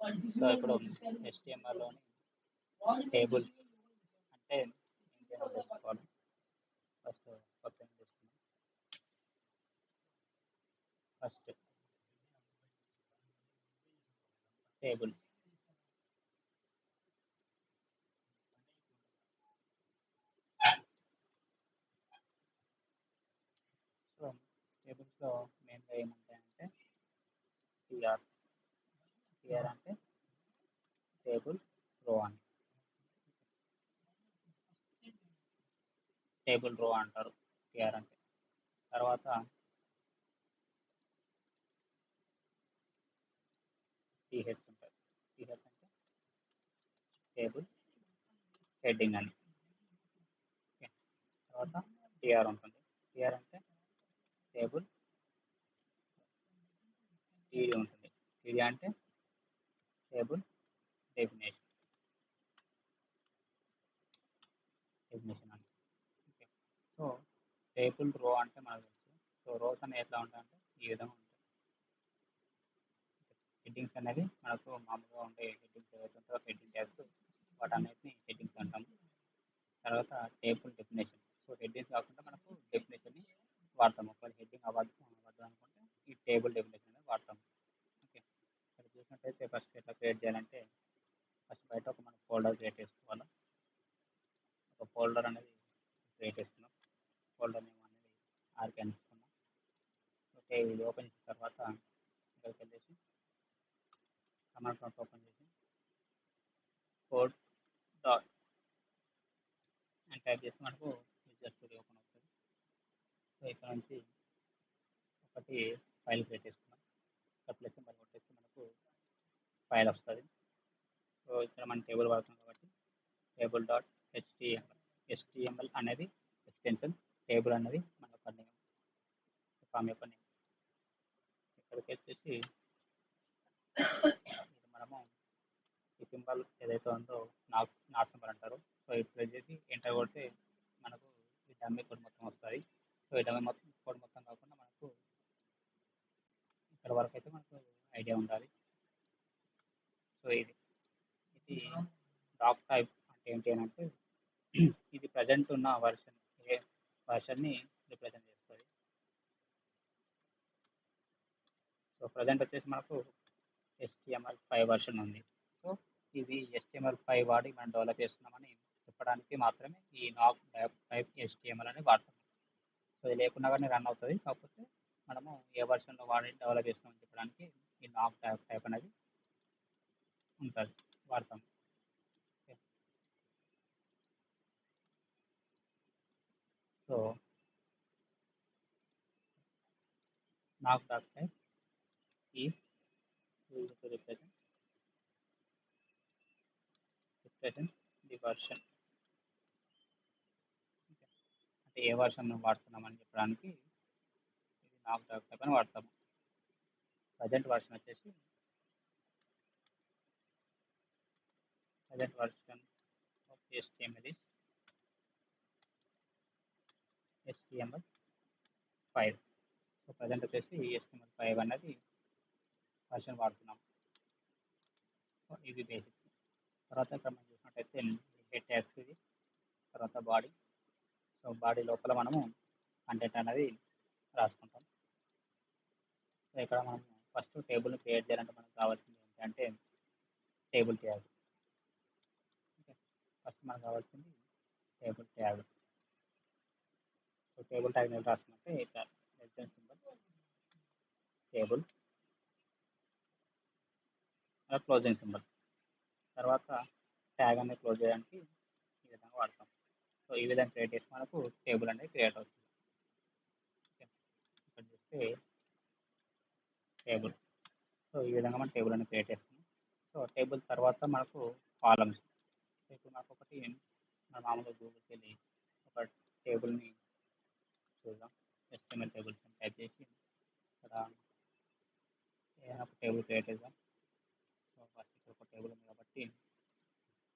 So ఇప్పుడు HTMLలోని tables అంటే ఇంకేమో తెలుసుకోవాలి. ఫస్ట్ కొత్త తీసుకున్నాం. First table. సో టేబుల్స్లో మెయిన్గా ఏముంటాయంటే టీఆర్. టీఆర్ అంటే టేబుల్ రో అని. టేబుల్ రో అంటారు టీఆర్ అంటే. తర్వాత టీహెచ్ ఉంటుంది. టీహెచ్ అంటే టేబుల్ హెడ్డింగ్ అని. ఓకే. తర్వాత టీఆర్ ఉంటుంది. టీఆర్ అంటే టేబుల్ టీడీ ఉంటుంది. టీడీ అంటే టేబుల్ డెఫినేషన్. డెఫినేషన్ అని. ఓకే. సో టేబుల్ రో అంటే మనకు తెలుసు. సో రోస్ అనేవి ఎట్లా ఉంటాయంటే ఈ విధంగా ఉంటాయి. హెడ్డింగ్స్ అనేవి మనకు మామూలుగా ఉండే హెడ్డింగ్స్ ఏవైతే ఉంటాయో హెడ్డింగ్ ట్యాగ్స్ వాటన్నిటిని హెడ్డింగ్స్ అంటాము. తర్వాత టేబుల్ డెఫినేషన్. సో హెడ్డింగ్స్ కాకుండా మనకు డెఫినేషన్ని వాడతాము. ఒకవేళ హెడ్డింగ్ అవ్వద్దు అనుకుంటే ఈ టేబుల్ డెఫినేషన్ అనేది వాడతాము. ఓకే. ఇక్కడ చూసినట్టయితే ఫస్ట్ ఎట్లా క్రియేట్ చేయాలంటే ఫస్ట్ బయట ఒక మనం ఫోల్డర్ క్రియేట్ చేసుకోవాలి. ఒక ఫోల్డర్ అనేది క్రియేట్ చేసుకున్నాం. ఫోల్డర్ నేమ్ అనేది ఆర్కే అనుకున్నాం. ఓకే. ఇది ఓపెన్ చేసిన తర్వాత ఇక్కడికి వెళ్ళేసి కమాండ్ ప్రాంప్ట్ ఓపెన్ చేసి కోడ్ డాట్ అని టైప్ చేస్తే మనకు విజువల్ స్టూడియో ఓపెన్ అవుతుంది. సో ఇక్కడ నుంచి ఒకటి ఫైల్ క్రియేట్ చేసుకున్నాం. ప్లస్ సింబల్ కొట్టేస్తే మనకు ఫైల్ వస్తుంది. సో ఇక్కడ మనం టేబుల్ వాడుతున్నాం కాబట్టి టేబుల్ డాట్ HTML అనేది ఎక్స్టెన్షన్. టేబుల్ అనేది మన యొక్క నేమ్, ఫామ్ యొక్క నేమ్. ఇక్కడికి వచ్చేసి ఇది మనము ఈ సింబల్ ఏదైతే ఉందో నాట్ సింబల్ అంటారు. సో ఇది ప్రెస్ చేసి ఎంటర్ కొడితే మనకు ఈ డమ్మీ కోడ్ మొత్తం వస్తుంది. సో ఈ డమ్మీ కోడ్ మొత్తం కాకుండా మనకు ఇక్కడ వరకు అయితే మనకు ఐడియా ఉండాలి. సో ఇది డాక్ టైప్ అంటే ఏంటి అని అంటే ఇది ప్రజెంట్ ఉన్న వర్షన్ని రిప్రజెంట్ చేస్తుంది. సో ప్రజెంట్ వచ్చేసి మనకు HTML5 వర్షన్ ఉంది. సో ఇది HTML5 వాడి మనం డెవలప్ చేస్తున్నామని చెప్పడానికి మాత్రమే ఈ నాక్ టైప్ HTML అని వాడతాం. సో ఇది లేకుండా కానీ రన్ అవుతుంది. కాకపోతే మనము ఏ వర్షన్లో వాడి డెవలప్ చేస్తున్నామని చెప్పడానికి ఈ నాక్ టైప్ అనేది ఉంటుంది, వాడతాం. ఓకే. సో నాక్ type is used to represent the version. అంటే ఏ వర్షన్ వాడుతున్నామని చెప్పడానికి ఇది నాక్ టైప్ అని వాడతాము. ప్రజెంట్ వర్షన్ వచ్చేసి present version of HTML is HTML5. So present వచ్చేసి HTML5 అనేది వర్షన్ వాడుతున్నాం. సో ఇది బేసిక్. తర్వాత ఇక్కడ మనం చూసినట్టయితే హెడ్ ట్యాగ్స్ ఇది. తర్వాత బాడీ. సో బాడీ లోపల మనము కంటెంట్ అనేది రాసుకుంటాం. సో ఇక్కడ మనం ఫస్ట్ టేబుల్ని క్రియేట్ చేయాలంటే మనకు కావాల్సింది ఏంటంటే టేబుల్ ట్యాగ్. ఓకే. ఫస్ట్ మనకు కావాల్సింది table tag. So table tag ఎలా రాసుకుంటే ఇట్లా సింబల్ టేబుల్ క్లోజింగ్ సింబల్. తర్వాత ట్యాగ్ అనేది క్లోజ్ చేయడానికి ఈ విధంగా వాడతాం. సో ఈ విధంగా క్రియేట్ చేసి మనకు టేబుల్ అనేది క్రియేట్ అవుతుంది. ఓకే. ఇక్కడ చూస్తే టేబుల్. సో ఈ విధంగా మనం టేబుల్ అనేది క్రియేట్ చేస్తాం. సో టేబుల్ తర్వాత మనకు కాలమ్స్. సో ఇప్పుడు మనకు ఒకటి మన మామూలుగా గూగుల్కి వెళ్ళి ఒక టేబుల్ని చూద్దాం. HTML టేబుల్స్ అని టైప్ చేసి ఇక్కడ ఏదైనా ఒక టేబుల్ క్రియేట్ చేద్దాం. సో ఫస్ట్ ఇక్కడ ఒక టేబుల్ ఉంది కాబట్టి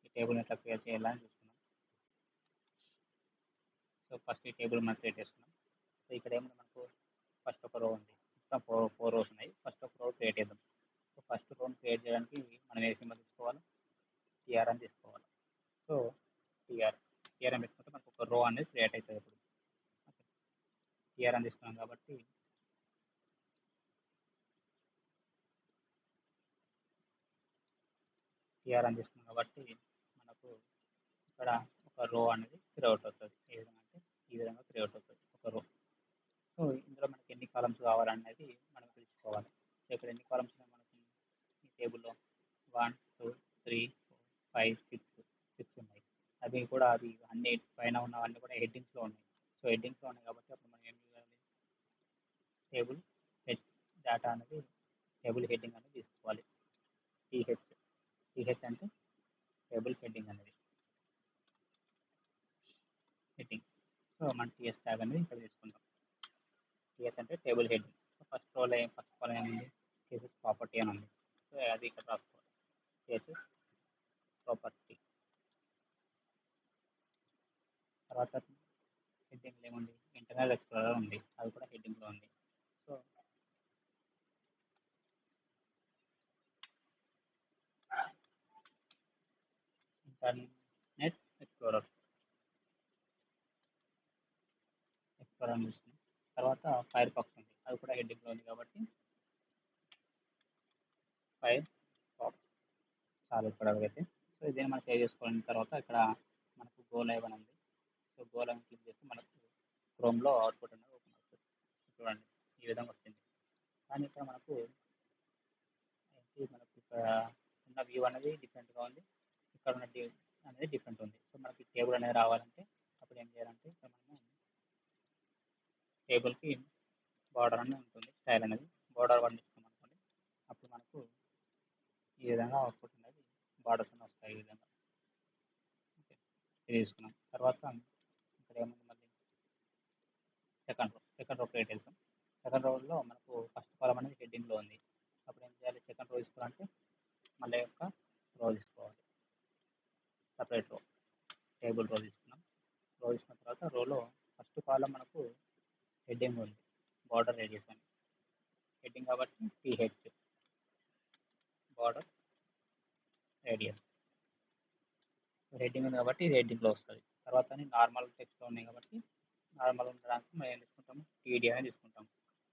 ఈ టేబుల్ని ఎట్లా క్రియేట్ చేయాలని చూసుకున్నాం. సో ఫస్ట్ ఈ టేబుల్ మనం క్రియేట్ చేసుకున్నాం. సో ఇక్కడ ఏముంది మనకు ఫస్ట్ ఒక రో ఉంది. మొత్తం ఫోర్ రోస్ ఉన్నాయి. ఫస్ట్ ఒక రో క్రియేట్ చేద్దాం. సో సో ఫస్ట్ రోని క్రియేట్ చేయడానికి మనం ఏ సింబల్ తీసుకోవాలి? టీఆర్ అని తీసుకోవాలి. సో టీఆర్ టీఆర్ అని పెట్టుకుంటే మనకు ఒక రో అనేది క్రియేట్ అవుతుంది ఇప్పుడు. ఓకే, టీఆర్ అని తీసుకున్నాం కాబట్టి మనకు ఇక్కడ ఒక రో అనేది క్రియేట్ అవుతుంది. ఏ విధంగా అంటే ఈ విధంగా క్రియేట్ అవుతుంది ఒక రో. సో ఇందులో మనకి ఎన్ని కాలమ్స్ కావాలనేది మనం తెలుసుకోవాలి. సో ఇక్కడ ఎన్ని కాలమ్స్ ఉన్నాయి మనకి ఈ టేబుల్లో? 1, 2, 3, 4, 5, 6 ఉన్నాయి. అది కూడా అది అన్ని పైన ఉన్నవన్నీ కూడా హెడ్డింగ్స్లో ఉన్నాయి. సో హెడ్డింగ్స్లో ఉన్నాయి కాబట్టి అప్పుడు మనం ఏం చేయాలి? టేబుల్ హెడ్ డేటా అనేది టేబుల్ హెడ్డింగ్ అనేది తీసుకోవాలి. టీహెచ్ టీహెచ్ అంటే టేబుల్ హెడ్డింగ్ అనేది హెడ్డింగ్. సో మనం టీఎస్ ట్యాగ్ అనేది ఇక్కడ తీసుకుంటాం. టీఎస్ అంటే టేబుల్ హెడ్డింగ్. సో ఫస్ట్ కాలం ఏముంది? టీఎస్ ప్రాపర్టీ అని ఉంది. సో అది ఇక్కడ రాసుకోవాలి. TS property. తర్వాత హెడ్డింగ్లో ఏముంది? ఇంటర్నల్ ఎక్స్ప్లోరర్ ఉంది, అది కూడా హెడ్డింగ్లో ఉంది. సో ఇంటర్నెట్ ఎక్స్ప్లోరర్ తీసుకున్నాం. తర్వాత ఫైర్ ఫాక్స్ ఉంది, అది కూడా హెడ్డింగ్లో ఉంది కాబట్టి ఫైర్ ఫాక్స్ చాలు ఇక్కడ అయితే. సో దీన్ని మనం సేవ్ చేసుకోవాలని తర్వాత ఇక్కడ మనకు గో లైవ్ అని ఉంది. సో గో లైవ్ క్లిక్ చేస్తే మనకు క్రోమ్లో అవుట్పుట్ అనేది ఓపెన్ అవుతుంది. చూడండి ఈ విధంగా వచ్చింది. కానీ ఇక్కడ మనకు ఇక్కడ ఉన్న వ్యూ అనేది డిఫరెంట్గా ఉంది, ఇక్కడ ఉన్న అనేది డిఫరెంట్ ఉంది. సో మనకి టేబుల్ అనేది రావాలంటే అప్పుడు ఏం చేయాలంటే ఇక్కడ మనము టేబుల్కి బార్డర్ అని ఉంటుంది, స్టైల్ అనేది బార్డర్ వన్ ఇస్తాం అనుకోండి. అప్పుడు మనకు ఈ విధంగా అవుట్పుట్ అనేది బార్డర్స్ అని వస్తాయి. ఈ విధంగా ఓకే, ఇది తీసుకున్నాం. తర్వాత ఇక్కడ ఏముంది మళ్ళీ సెకండ్ రో క్రియేట్ చేస్తాం. సెకండ్ రోలో మనకు ఫస్ట్ కాలం అనేది హెడ్డింగ్లో ఉంది. అప్పుడు ఏం చేయాలి? సెకండ్ రో తీసుకోవాలంటే మళ్ళీ యొక్క రో తీసుకోవాలి, సపరేట్ రో, టేబుల్ రో తీసుకున్నాం. రో తీసుకున్న తర్వాత రోలో ఫస్ట్ కాలం మనకు హెడ్డింగ్ ఉంది, బార్డర్ రేడియస్ అని హెడ్డింగ్ కాబట్టి టీహెచ్ బార్డర్ రేడియస్ హెడ్డింగ్ ఉంది కాబట్టి ఇది హెడ్డింగ్లో వస్తుంది. తర్వాత నార్మల్ టెక్స్ట్లో ఉన్నాయి కాబట్టి నార్మల్ ఉండడానికి మనం ఏం తీసుకుంటాము? టీడీ అని తీసుకుంటాం,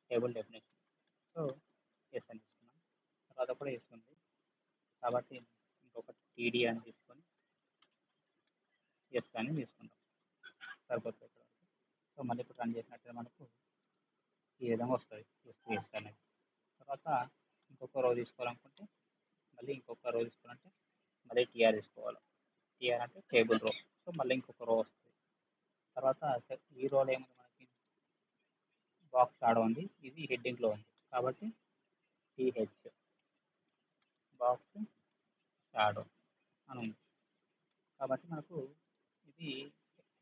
టేబుల్ డెఫినేషన్. సో ఎస్ అని తీసుకున్నాం. తర్వాత కూడా ఎస్ ఉంది కాబట్టి ఇంకొక టీడీ అని తీసుకొని ఎస్ అని తీసుకుంటాం, సరిపోతుంది ఇక్కడ. సో మళ్ళీ ఇప్పుడు రన్ చేసినట్టు మనకు ఈ విధంగా వస్తుంది ఎస్ అనేది. తర్వాత ఇంకొక రో తీసుకోవాలనుకుంటే మళ్ళీ ఇంకొక రో తీసుకోవాలంటే మళ్ళీ టీఆర్ తీసుకోవాలి. టీఆర్ అంటే టేబుల్ రో. సో మళ్ళీ ఇంకొక రో వస్తుంది. తర్వాత ఈ రోలో ఏముంది మనకి? బాక్స్ షాడో ఉంది, ఇది హెడ్డింగ్లో ఉంది కాబట్టి టీహెచ్ బాక్స్ షాడో అని ఉంది కాబట్టి మనకు ఇది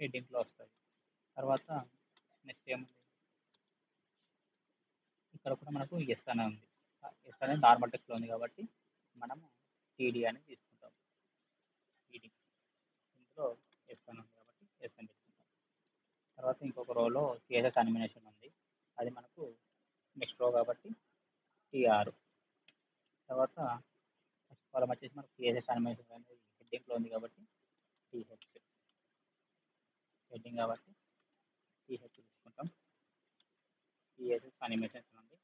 హెడ్డింగ్లో వస్తుంది. తర్వాత నెక్స్ట్ ఏముంది? ఇక్కడ కూడా మనకు ఎస్ అనే ఉంది. ఎస్ అనేది నార్మల్ టెక్స్ట్లో ఉంది కాబట్టి మనము టీడీ అని తీసుకుంటాం. టీడీ ఇందులో ఎస్ అని ఉంది కాబట్టి ఎస్ అని తీసుకుంటాం. తర్వాత ఇంకొక రోలో సిఎస్ఎస్ అనిమేషన్ ఉంది, అది మనకు నెక్స్ట్ రో కాబట్టి టీఆర్. తర్వాత నెక్స్ట్ కాలం వచ్చేసి మనకు సిఎస్ఎస్ అనిమేషన్ అనేది హెడ్డింగ్లో ఉంది కాబట్టి టీహెచ్ హెడ్డింగ్ కాబట్టి టీహెచ్ తీసుకుంటాం. సిఎస్ఎస్ అనిమేషన్స్ ఉంది.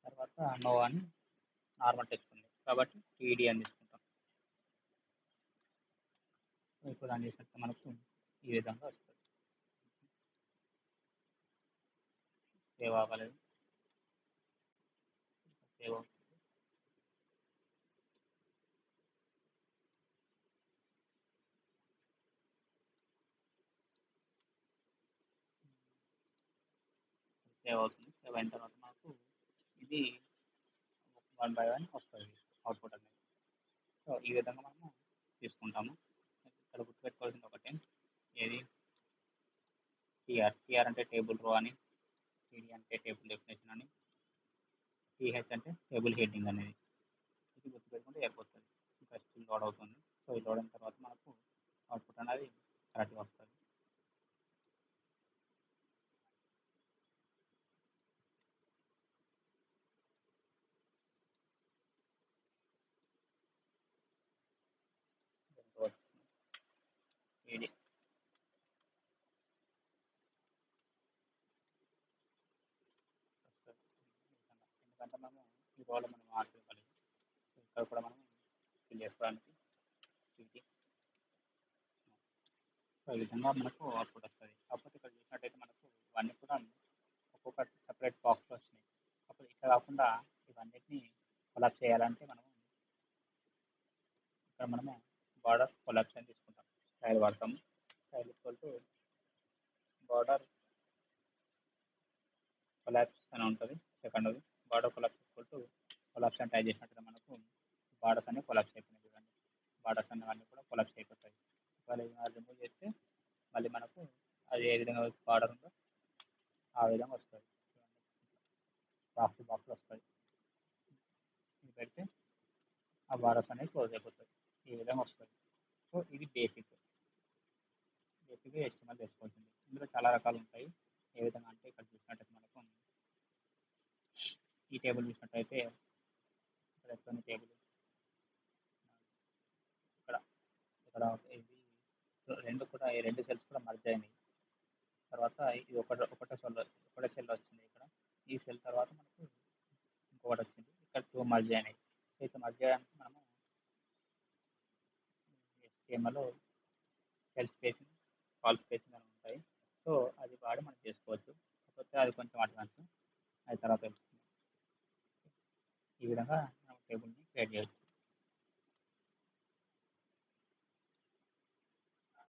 తర్వాత నో అని నార్మల్ టెక్స్ట్ ఉంది కాబట్టి టీడీ అని తీసుకుంటాం. ఇప్పుడు రన్ చేసినట్టు మనకు ఈ విధంగా వస్తుంది. సేవ్ అవ్వలేదు, సేవ్ అవుతుంది. సేవ్ అవుతుంది. సేవ్ అయిన తర్వాత మనకు ఇది 1 by 1 వస్తుంది అవుట్పుట్ అనేది. సో ఈ విధంగా మనము తీసుకుంటాము. ఇక్కడ గుర్తుపెట్టుకోవాల్సింది ఒకటి, ఏది? టీఆర్ అంటే టేబుల్ రో అని, టీడీ అంటే టేబుల్ డెఫినేషన్ అని, టీహెచ్ అంటే టేబుల్ హెడ్డింగ్ అనేది. ఇది గుర్తుపెట్టుకుంటే అయిపోతుంది. ఇంకా స్టిల్ లోడ్ అవుతుంది. సో ఈ లోడ్ అయిన తర్వాత మనకు అవుట్పుట్ అనేది కరెక్ట్గా వస్తుంది. చేసుకోవచ్చు. ఇది వస్తుంది ఎందుకంటే మనం ఈ రోలో మనం ఆడుకోగలిగి ఇక్కడ కూడా మనం ఫిల్ చేసుకోవడానికి ఇది సో ఈ విధంగా మనకు అవుట్పుట్ వస్తుంది. కాకపోతే ఇక్కడ చూసినట్టయితే మనకు ఇవన్నీ కూడా ఒక్కొక్కటి సపరేట్ బాక్స్లో వచ్చినాయి. అప్పుడు ఇట్లా కాకుండా ఇవన్నిటిని కొలాబ్ చేయాలంటే మనం ఇక్కడ మనము బార్డర్ కొలాప్స్ అని తీసుకుంటాం. స్టైల్ వాడతాం. Style equal to border collapse అని ఉంటుంది. Second border collapse equal to collapse అని టైప్ చేసినట్టుగా మనకు బార్డర్స్ అన్ని కొలాప్స్ అయిపోయినాయి చూడండి. బార్డర్స్ అన్నీ కూడా కొలాప్స్ అయిపోతాయి. ఒకవేళ రిమూవ్ చేస్తే మళ్ళీ మనకు అది ఏ విధంగా బార్డర్ ఉందో ఆ విధంగా వస్తుంది. బాక్స్ బాక్స్ వస్తుంది. ఇది పెడితే ఆ బార్డర్స్ అనేవి క్లోజ్ అయిపోతాయి. ఈ విధంగా వస్తుంది. సో ఇది బేసిక్గా HTML చేసుకోవాల్సింది. ఇందులో చాలా రకాలు ఉంటాయి. ఏ విధంగా అంటే ఇక్కడ చూసినట్టయితే మనకు ఈ టేబుల్ చూసినట్టయితే ఇక్కడ ఎక్కడ టేబుల్ ఇక్కడ ఇక్కడ ఇది ఈ రెండు సెల్స్ కూడా మర్జ్ అయినాయి. తర్వాత ఇది ఒకటే సెల్ వచ్చింది ఇక్కడ. ఈ సెల్ తర్వాత మనకు ఇంకొకటి వచ్చింది. ఇక్కడ 2 మర్జ్ అయినాయి. అయితే మర్జ్ అయ్యాక మనము HTML cell spacing, call spacing